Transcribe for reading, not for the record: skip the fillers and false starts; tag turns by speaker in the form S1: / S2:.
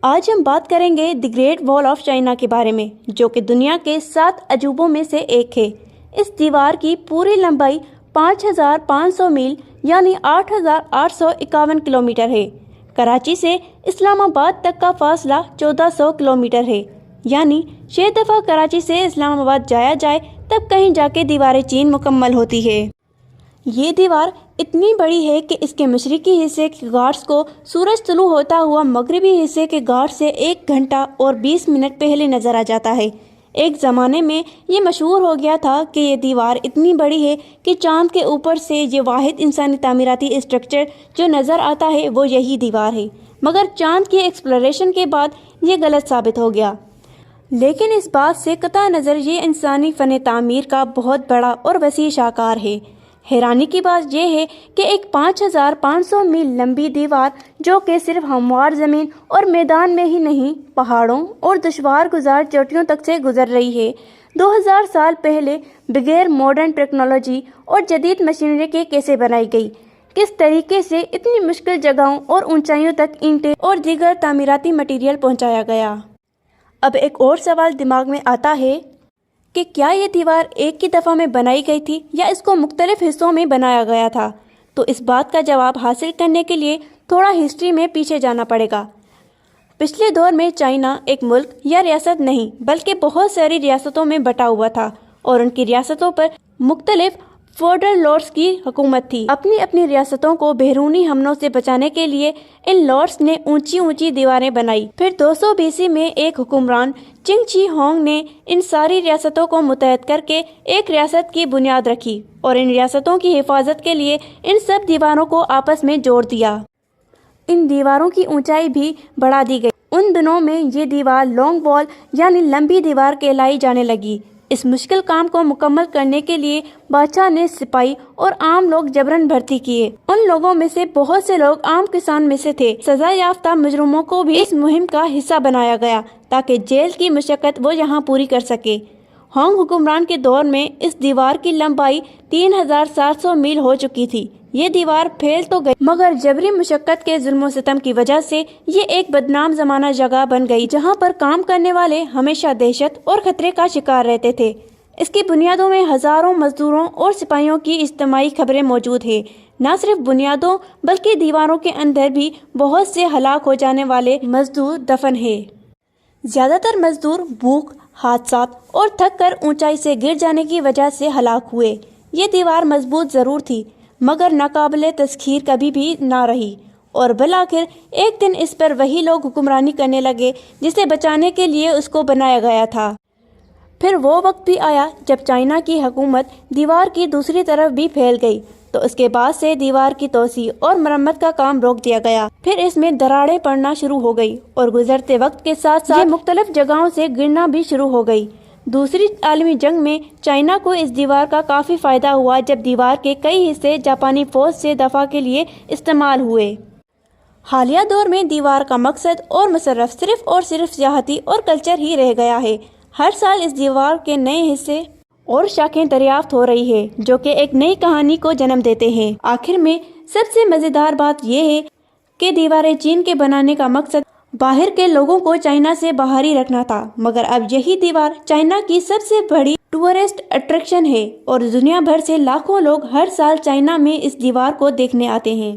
S1: آج ہم بات کریں گے دی گریٹ وال آف چائنا کے بارے میں، جو کہ دنیا کے 7 عجوبوں میں سے ایک ہے۔ اس دیوار کی پوری لمبائی 5500 میل یعنی 8851 کلومیٹر ہے۔ کراچی سے اسلام آباد تک کا فاصلہ 1400 کلومیٹر ہے، یعنی 6 دفعہ کراچی سے اسلام آباد جایا جائے تب کہیں جا کے دیوار چین مکمل ہوتی ہے۔ یہ دیوار اتنی بڑی ہے کہ اس کے مشرقی حصے کے گھاٹس کو سورج طلوع ہوتا ہوا مغربی حصے کے گھاٹ سے 1 گھنٹہ اور 20 منٹ پہلے نظر آ جاتا ہے۔ ایک زمانے میں یہ مشہور ہو گیا تھا کہ یہ دیوار اتنی بڑی ہے کہ چاند کے اوپر سے یہ واحد انسانی تعمیراتی اسٹرکچر جو نظر آتا ہے وہ یہی دیوار ہے، مگر چاند کی ایکسپلوریشن کے بعد یہ غلط ثابت ہو گیا۔ لیکن اس بات سے قطع نظر یہ انسانی فن تعمیر کا بہت بڑا اور وسیع شاہکار ہے۔ حیرانی کی بات یہ ہے کہ ایک 5500 میل لمبی دیوار جو کہ صرف ہموار زمین اور میدان میں ہی نہیں، پہاڑوں اور دشوار گزار چوٹیوں تک سے گزر رہی ہے، 2000 سال پہلے بغیر ماڈرن ٹیکنالوجی اور جدید مشینری کے کیسے بنائی گئی؟ کس طریقے سے اتنی مشکل جگہوں اور اونچائیوں تک اینٹیں اور دیگر تعمیراتی مٹیریل پہنچایا گیا؟ اب ایک اور سوال دماغ میں آتا ہے کہ کیا یہ دیوار ایک ہی دفعہ میں بنائی گئی تھی یا اس کو مختلف حصوں میں بنایا گیا تھا؟ تو اس بات کا جواب حاصل کرنے کے لیے تھوڑا ہسٹری میں پیچھے جانا پڑے گا۔ پچھلے دور میں چائنا ایک ملک یا ریاست نہیں بلکہ بہت ساری ریاستوں میں بٹا ہوا تھا، اور ان کی ریاستوں پر مختلف فیوڈل لارڈز کی حکومت تھی۔ اپنی اپنی ریاستوں کو بیرونی حملوں سے بچانے کے لیے ان لارڈز نے اونچی اونچی دیواریں بنائی۔ پھر 200 BC میں ایک حکمران چنگ شی ہانگ نے ان ساری ریاستوں کو متحد کر کے ایک ریاست کی بنیاد رکھی، اور ان ریاستوں کی حفاظت کے لیے ان سب دیواروں کو آپس میں جوڑ دیا۔ ان دیواروں کی اونچائی بھی بڑھا دی گئی۔ ان دنوں میں یہ دیوار لانگ وال یعنی لمبی دیوار کہلائی جانے لگی۔ اس مشکل کام کو مکمل کرنے کے لیے بادشاہ نے سپاہی اور عام لوگ جبراً بھرتی کیے۔ ان لوگوں میں سے بہت سے لوگ عام کسان میں سے تھے۔ سزا یافتہ مجرموں کو بھی اس مہم کا حصہ بنایا گیا تاکہ جیل کی مشقت وہ یہاں پوری کر سکے۔ ہانگ حکمران کے دور میں اس دیوار کی لمبائی 3700 میل ہو چکی تھی۔ یہ دیوار پھیل تو گئی مگر جبری مشقت کے ظلم و ستم کی وجہ سے یہ ایک بدنام زمانہ جگہ بن گئی جہاں پر کام کرنے والے ہمیشہ دہشت اور خطرے کا شکار رہتے تھے۔ اس کی بنیادوں میں ہزاروں مزدوروں اور سپاہیوں کی اجتماعی خبریں موجود ہیں۔ نہ صرف بنیادوں بلکہ دیواروں کے اندر بھی بہت سے ہلاک ہو جانے والے مزدور دفن ہیں۔ زیادہ تر مزدور بھوک، حادثات اور تھک کر اونچائی سے گر جانے کی وجہ سے ہلاک ہوئے۔ یہ دیوار مضبوط ضرور تھی مگر ناقابل تسخیر کبھی بھی نہ رہی، اور بالآخر ایک دن اس پر وہی لوگ حکمرانی کرنے لگے جسے بچانے کے لیے اس کو بنایا گیا تھا۔ پھر وہ وقت بھی آیا جب چائنا کی حکومت دیوار کی دوسری طرف بھی پھیل گئی، تو اس کے بعد سے دیوار کی توسیع اور مرمت کا کام روک دیا گیا۔ پھر اس میں دراڑیں پڑنا شروع ہو گئی اور گزرتے وقت کے ساتھ ساتھ یہ مختلف جگہوں سے گرنا بھی شروع ہو گئی۔ دوسری عالمی جنگ میں چائنا کو اس دیوار کا کافی فائدہ ہوا جب دیوار کے کئی حصے جاپانی فوج سے دفاع کے لیے استعمال ہوئے۔ حالیہ دور میں دیوار کا مقصد اور مصرف صرف اور صرف سیاحتی اور کلچر ہی رہ گیا ہے۔ ہر سال اس دیوار کے نئے حصے اور شاخیں دریافت ہو رہی ہے جو کہ ایک نئی کہانی کو جنم دیتے ہیں۔ آخر میں سب سے مزیدار بات یہ ہے کہ دیواریں چین کے بنانے کا مقصد باہر کے لوگوں کو چائنا سے باہر ہی رکھنا تھا، مگر اب یہی دیوار چائنا کی سب سے بڑی ٹورسٹ اٹریکشن ہے، اور دنیا بھر سے لاکھوں لوگ ہر سال چائنا میں اس دیوار کو دیکھنے آتے ہیں۔